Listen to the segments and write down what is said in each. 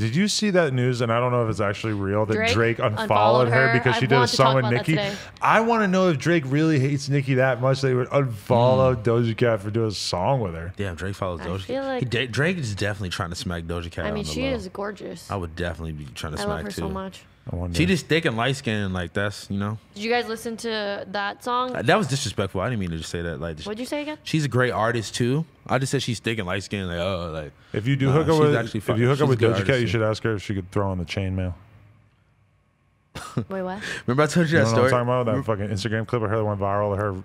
Did you see that news? And I don't know if it's actually real that Drake unfollowed her because she did a song with Nicki. I want to know if Drake really hates Nicki that much that he would unfollow Doja Cat for doing a song with her. Damn, Drake follows Doja Cat. Like Drake is definitely trying to smack Doja Cat. I mean, she is gorgeous. I would definitely be trying to smack too. I love her so much. She just thick and light skinned, like that's, you know. Did you guys listen to that song? That was disrespectful. I didn't mean to just say that. Like, what'd you say again? She's a great artist too. I just said she's thick and light skinned. Like, oh, like if you do hook up with Doja Cat, you should ask her if she could throw on the chainmail. Wait, what? Remember I told you that story? I'm talking about that fucking Instagram clip of her that went viral of her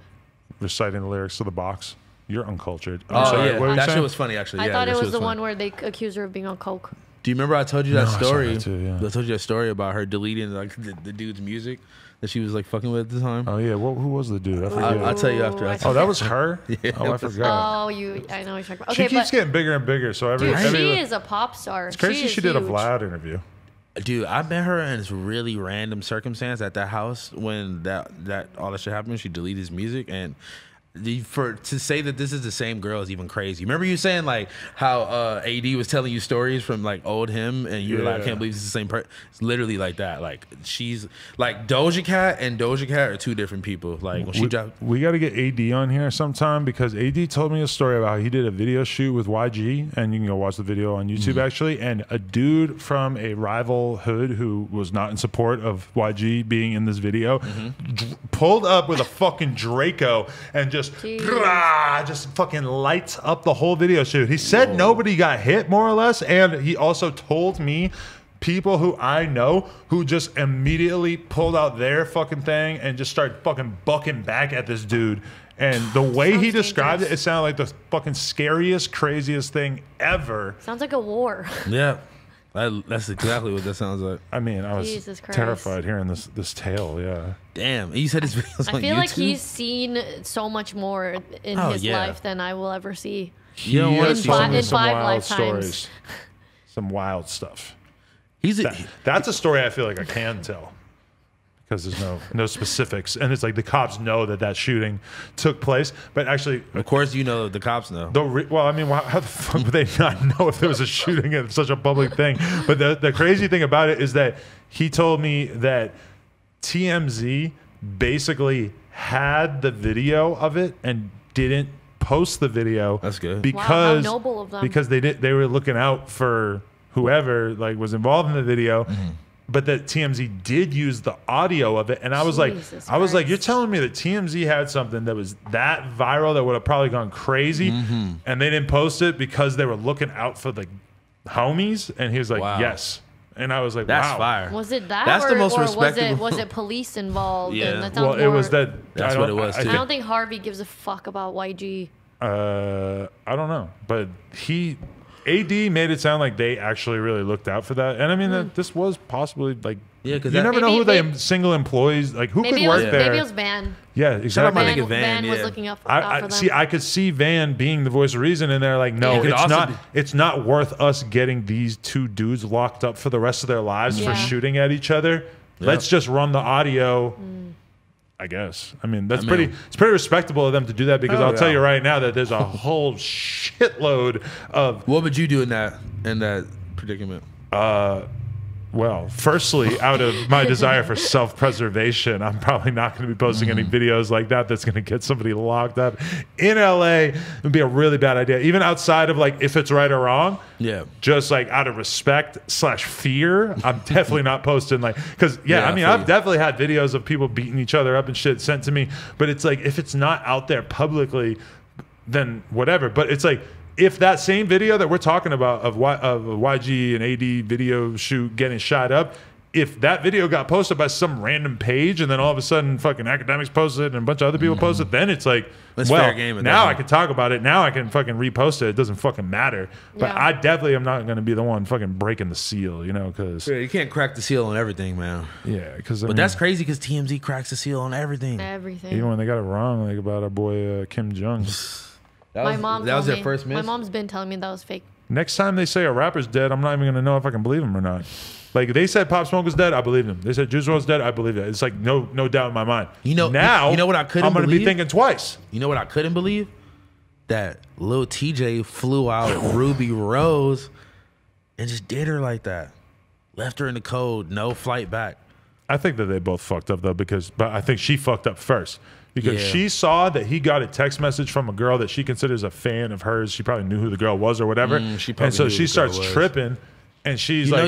reciting the lyrics to The Box. You're uncultured. Yeah, that shit was funny actually. I thought it was the one where they accused her of being on coke. Do you remember I told you that story? I told you that story about her deleting like the dude's music that she was like fucking with at the time. Oh yeah, who was the dude? I forget. I'll tell you after. Oh, that was her. Yeah, I forgot. Oh, I know what you're talking about. Okay, she keeps getting bigger and bigger. So she is a pop star. It's crazy. She did a Vlad interview. Dude, I met her in this really random circumstance at that house when that all that shit happened. She deleted his music and. To say that this is the same girl is even crazy. Remember you saying like how AD was telling you stories from like old him and you were like, I can't believe it's the same person. It's literally like that. Like she's like Doja Cat and Doja Cat are two different people. Like when she dropped, we got to get AD on here sometime because AD told me a story about how he did a video shoot with YG, and you can go watch the video on YouTube actually. And a dude from a rival hood who was not in support of YG being in this video pulled up with a fucking Draco and just fucking lights up the whole video shoot. He said nobody got hit, more or less, and he also told me people who I know who just immediately pulled out their fucking thing and just started fucking bucking back at this dude. And the way he described it sounded like the fucking scariest, craziest thing ever. Sounds like a war. Yeah. That's exactly what that sounds like. I mean, I was terrified hearing this tale. Yeah. Damn. You said his videos on YouTube? I feel like he's seen so much more in his life than I will ever see. You know what? In 5 lifetimes. Stories. Some wild stuff. That's a story I feel like I can tell. Because there's no specifics, and it's like the cops know that shooting took place, but actually, of course, you know the cops know. Well, I mean, how the fuck would they not know if there was a shooting at such a public thing? But the crazy thing about it is that he told me that TMZ basically had the video of it and didn't post the video. That's good because how noble of them. Because they were looking out for whoever like was involved in the video. But that TMZ did use the audio of it, and I was like, you're telling me that TMZ had something that was that viral that would have probably gone crazy, and they didn't post it because they were looking out for the homies? And he was like, yes. And I was like, that's fire. Was it that? That's the most respectable. Was it police involved? Yeah. Well, it was that. That's what it was. I don't think Harvey gives a fuck about YG. I don't know, but AD made it sound like they actually really looked out for that, and I mean that this was possibly like because you never know who they single employees like who could work there. Maybe it was Van. Yeah, exactly. Van was looking out for them. See, I could see Van being the voice of reason, and they're like, no, it's not worth us getting these two dudes locked up for the rest of their lives for shooting at each other. Let's just run the audio. I guess. I mean, it's pretty respectable of them to do that because I'll tell you right now that there's a whole shitload of. What would you do in that predicament? Well, firstly, out of my desire for self-preservation, I'm probably not going to be posting any videos like that that's going to get somebody locked up in LA. It would be a really bad idea. Even outside of like if it's right or wrong. Yeah. Just like out of respect / fear, I'm definitely not posting like because I mean I've definitely had videos of people beating each other up and shit sent to me, but it's like if it's not out there publicly, then whatever. But it's like. If that same video that we're talking about of YG and AD video shoot getting shot up, if that video got posted by some random page and then all of a sudden fucking academics posted and a bunch of other people posted, then it's like, fair game now I can talk about it. Now I can fucking repost it. It doesn't fucking matter. But I definitely am not going to be the one fucking breaking the seal, you know, because you can't crack the seal on everything, man. Yeah, because but that's crazy because TMZ cracks the seal on everything. Even when they got it wrong, like about our boy Kim Jong. That was their first miss. My mom's been telling me that was fake. Next time they say a rapper's dead, I'm not even gonna know if I can believe him or not. Like they said Pop Smoke was dead, I believed him. They said Juice WRLD's dead, I believe it. It's like no doubt in my mind. Now you know what I couldn't I'm gonna believe? Be thinking twice. You know what I couldn't believe? That Lil Tjay flew out Rubi Rose and just did her like that. Left her in the cold, no flight back. I think that they both fucked up though, but I think she fucked up first because she saw that he got a text message from a girl that she considers a fan of hers. She probably knew who the girl was or whatever, and so she starts tripping. And she's like,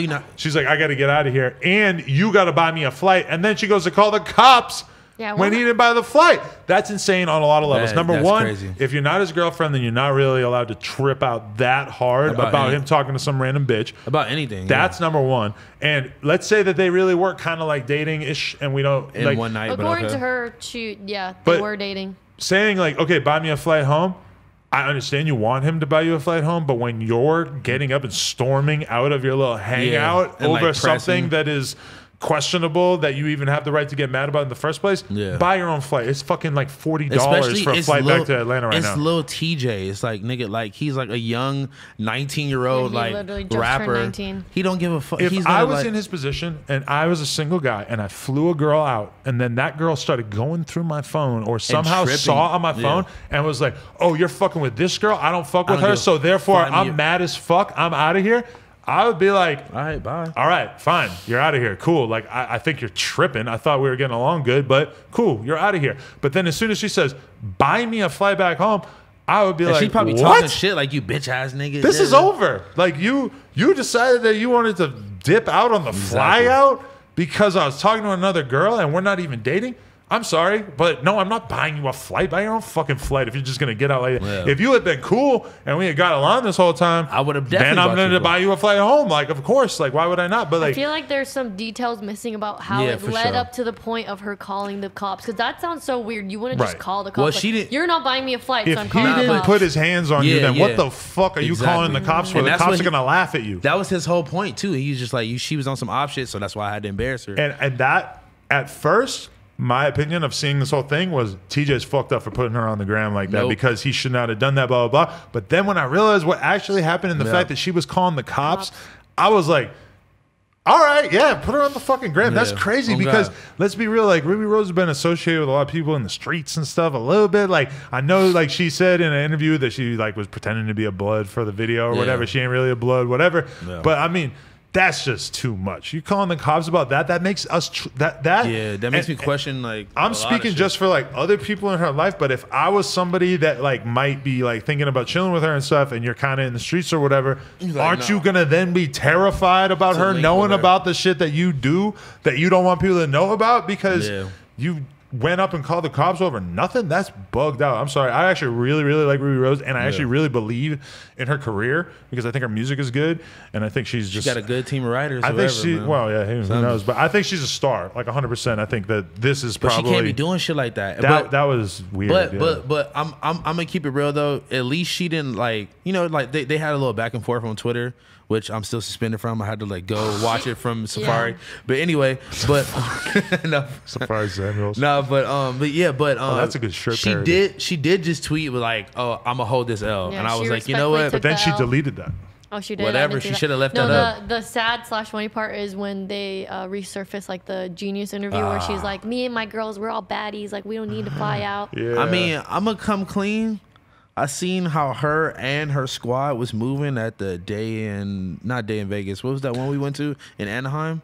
I got to get out of here, and you got to buy me a flight. And then she goes to call the cops when he didn't buy the flight. That's insane on a lot of levels. Number one, crazy. If you're not his girlfriend, then you're not really allowed to trip out that hard about him talking to some random bitch. About anything. That's number one. And let's say that they really were kind of like dating-ish, and we don't... In one night, according to her, they were dating. Saying like, okay, buy me a flight home, I understand you want him to buy you a flight home, but when you're getting up and storming out of your little hangout over like something that is questionable that you even have the right to get mad about in the first place, buy your own flight. It's fucking like $40 for a flight back to Atlanta right now. It's Lil Tjay. It's like, nigga, like he's like a young 19-year-old like rapper. He don't give a fuck. If I was in his position and I was a single guy and I flew a girl out and then that girl started going through my phone or somehow saw on my phone and was like, oh, you're fucking with this girl? I don't fuck with her, so therefore I'm mad as fuck. I'm out of here. I would be like, all right, bye. All right, fine. You're out of here. Cool. Like, I think you're tripping. I thought we were getting along good, but cool. You're out of here. But then as soon as she says, buy me a flight back home, I would be like, she probably talking shit like, you bitch ass nigga. This is over. Like, you decided that you wanted to dip out on the fly out because I was talking to another girl and we're not even dating? I'm sorry, but no, I'm not buying you a flight. Buy your own fucking flight if you're just gonna get out like that. If you had been cool and we had got along this whole time, I would have definitely. Then I'm gonna buy you a flight home. Like, of course. Like, why would I not? But like, I feel like there's some details missing about how it led up to the point of her calling the cops. Because that sounds so weird. You wouldn't just call the cops. Well, she didn't. You're not buying me a flight. If so I'm calling he didn't put his hands on you, then what the fuck are you calling the cops for? The cops are gonna laugh at you. That was his whole point too. He was just like, she was on some op shit, so that's why I had to embarrass her. And that at first. My opinion of seeing this whole thing was TJ's fucked up for putting her on the gram like that because he should not have done that, blah, blah, blah. But then when I realized what actually happened and the fact that she was calling the cops, I was like, all right, put her on the fucking gram. That's crazy because let's be real, like Rubi Rose has been associated with a lot of people in the streets and stuff a little bit. Like I know like she said in an interview that she like was pretending to be a blood for the video or whatever. She ain't really a blood, whatever. But I mean, that's just too much. You calling the cops about that? That makes us that makes me question. Like I'm speaking just for like other people in her life, but if I was somebody that like might be like thinking about chilling with her and stuff, and you're kind of in the streets or whatever, aren't you gonna then be terrified about her knowing about the shit that you do that you don't want people to know about because you went up and called the cops over nothing? That's bugged out. I'm sorry. I actually really, really like Rubi Rose, and I actually really believe in her career because I think her music is good, and I think she's got a good team of writers. I think she, who knows? But I think she's a star, like 100%. I think that this is probably. But she can't be doing shit like that. That was weird. But I'm gonna keep it real though. At least she didn't like like they had a little back and forth on Twitter, which I'm still suspended from. I had to like go watch it from Safari. But anyway, no Safari Samuels. No, but that's a good shirt. She did just tweet with like, oh, I'm gonna hold this L, and I was like, you know what? But then she deleted that. Oh, she did. Whatever. She should have left that up. The sad / funny part is when they resurface like the Genius interview where she's like, me and my girls, we're all baddies. Like we don't need to fly out. I mean, I'm gonna come clean. I seen how her and her squad was moving at the not day in Vegas. What was that one we went to in Anaheim?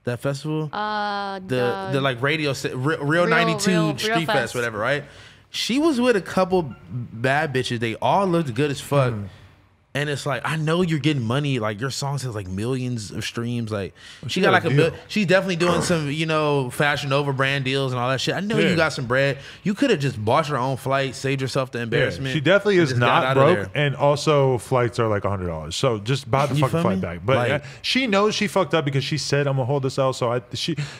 That festival? The like radio Real 92 Street Fest, whatever, right? She was with a couple bad bitches. They all looked good as fuck. And it's like, I know you're getting money. Like your songs has like millions of streams. Like she got like she's definitely doing some, Fashion Nova brand deals and all that shit. I know you got some bread. You could have just bought your own flight, saved yourself the embarrassment. She definitely is not broke. And also flights are like $100. So just buy the fucking flight back. But like, she knows she fucked up because she said, I'm gonna hold this out. So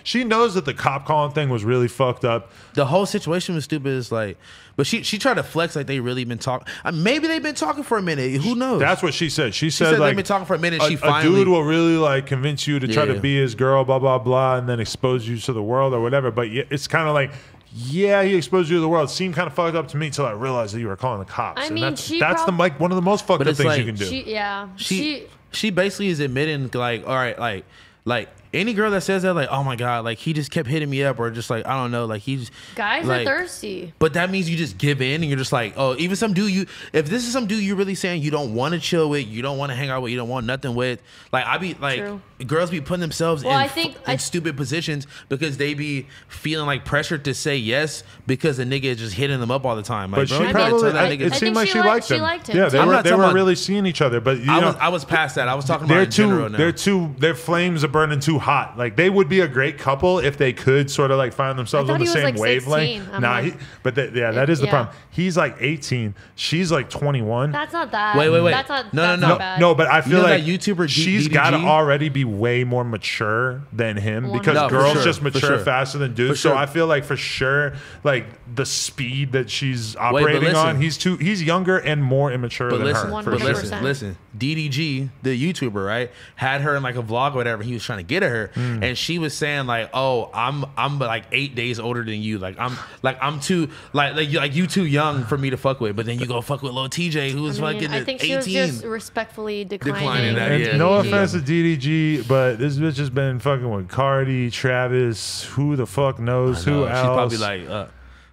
she knows that the cop calling thing was really fucked up. The whole situation was stupid. It's like, but she tried to flex like they really been talking. Maybe they've been talking for a minute. Who knows? That's what she said. She said like they've been talking for a minute. A dude will really like convince you to try to be his girl, blah blah blah, and then expose you to the world or whatever. But it's kind of like, he exposed you to the world. It seemed kind of fucked up to me until I realized that you were calling the cops. I mean, that's one of the most fucked up things you can do. She basically is admitting like, all right, like any girl that says that, like, oh my god, like he just kept hitting me up, or just like, I don't know, like he's Guys like, are thirsty. But that means you just give in and you're just like, oh, even some dude if this is some dude you're really saying you don't want to chill with, you don't want to hang out with, you don't want nothing with, like I be like, True. girls be putting themselves in stupid positions because they be feeling like pressured to say yes because the nigga is just hitting them up all the time. Like, But bro, she you gotta probably, tell that nigga. it seemed like she liked him. Yeah, they were really seeing each other. But I was past that. I was talking about in general now. Their flames are burning too hot. Like they would be a great couple if they could sort of like find themselves on the same wavelength. That is the problem. He's like 18. She's like 21. That's not that. Wait. That's not, No. bad. No, but I feel like that YouTuber she's got to already be way more mature than him because girls just mature faster than dudes. So I feel like for sure, like the speed that she's operating on, he's younger and more immature than her. But listen, DDG, the YouTuber, right, had her in like a vlog or whatever. He was trying to get at her, and she was saying like, "Oh, I'm like 8 days older than you. I'm too like you too young for me to fuck with." But then you go fuck with Lil Tjay, who's fucking 18. I think she was just respectfully declining that. No offense to DDG, but this bitch has been fucking with Cardi, Travis, who the fuck knows who else. She's probably like,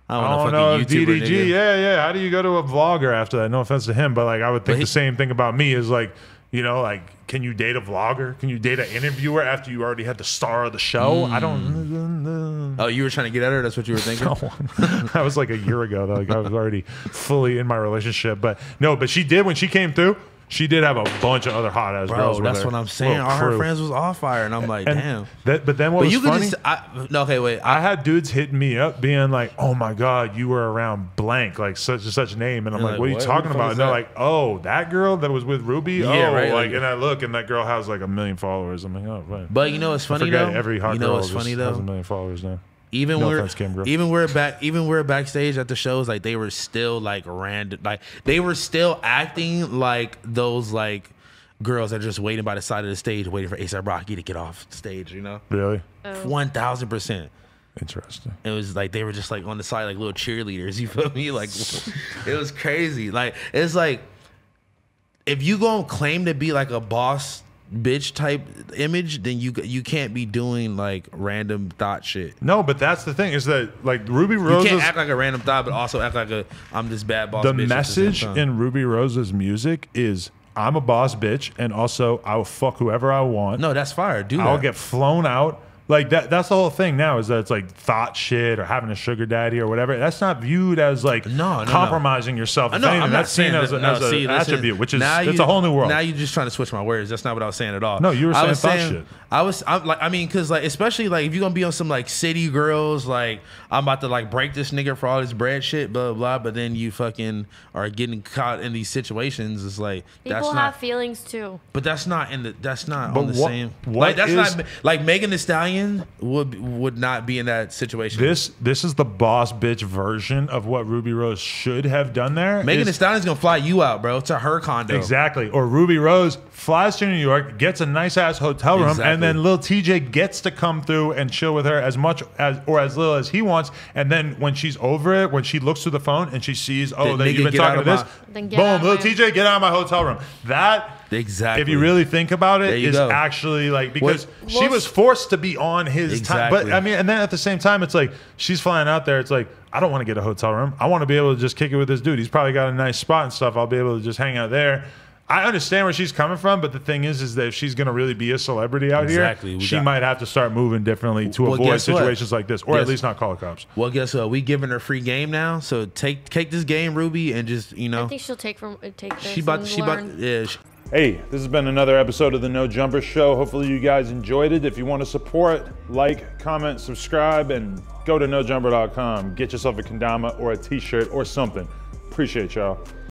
I don't know if YouTuber, DDG, nigga. yeah. How do you go to a vlogger after that? No offense to him, but like I would think the same thing about me is like, you know, like, can you date a vlogger? Can you date an interviewer after you already had the star of the show? I don't. Oh, you were trying to get at her? That's what you were thinking? No, that was like a year ago. Like I was already fully in my relationship, but she did when she came through. She did have a bunch of other hot ass girls. That's what I'm saying. All her friends was off fire, and I'm like, damn. But then what was funny? I had dudes hitting me up being like, "Oh my god, you were around blank, like such and such name," and I'm like, "What are you talking about?" And they're like, "Oh, that girl that was with Ruby." Yeah, right. Like, and I look, and that girl has like 1 million followers. I'm like, "Oh, right." But you know what's funny though? Every hot girl has 1 million followers now. Even we're backstage at the shows, like they were still like random, like they were still acting like those like girls that are just waiting by the side of the stage, waiting for A$AP Rocky to get off stage. You know, really, 1000%. Interesting. It was like they were just like on the side, like little cheerleaders. You feel me? Like it was crazy. Like it's like if you gonna claim to be like a boss bitch type image, then you can't be doing like random thought shit. No, but that's the thing is that like Rubi Rose, you can't act like a random thought, but also act like I'm this bad boss. The bitch message in Rubi Rose's music is, I'm a boss bitch, and also I will fuck whoever I want. No, that's fire. I'll get flown out. Like that's the whole thing now is that it's like thought shit or having a sugar daddy or whatever. That's not viewed as like compromising yourself. No, I'm not seen as an attribute, which is it's a whole new world. Now you're just trying to switch my words. That's not what I was saying at all. No, you were saying thought shit. Because like especially like if you're gonna be on some like city girls, like I'm about to like break this nigga for all this bread shit, blah blah. But then you fucking are getting caught in these situations. It's like people have feelings too. But that's not on the same. Like that's not like Megan Thee Stallion would not be in that situation. This is the boss bitch version of what Rubi Rose should have done there. Megan Thee Stallion's gonna fly you out, bro, to her condo. Exactly. Or Rubi Rose flies to New York, gets a nice ass hotel room, and then Lil Tjay gets to come through and chill with her as much as or as little as he wants. And then when she's over it, when she looks through the phone and she sees, that you've been talking to this, boom, Lil Tjay, get out of my hotel room. Exactly. If you really think about it, is actually like because she was forced to be on his time. But I mean, and then at the same time, it's like she's flying out there. It's like, I don't want to get a hotel room. I want to be able to just kick it with this dude. He's probably got a nice spot and stuff. I'll be able to just hang out there. I understand where she's coming from, but the thing is that if she's going to really be a celebrity out here, she might have to start moving differently to avoid situations like this, or at least not call the cops. Well, guess what? We giving her free game now, so take this game, Ruby, and just I think she'll take this. Hey, this has been another episode of the No Jumper Show. Hopefully you guys enjoyed it. If you want to support, like, comment, subscribe, and go to nojumper.com. Get yourself a kendama or a t-shirt or something. Appreciate y'all.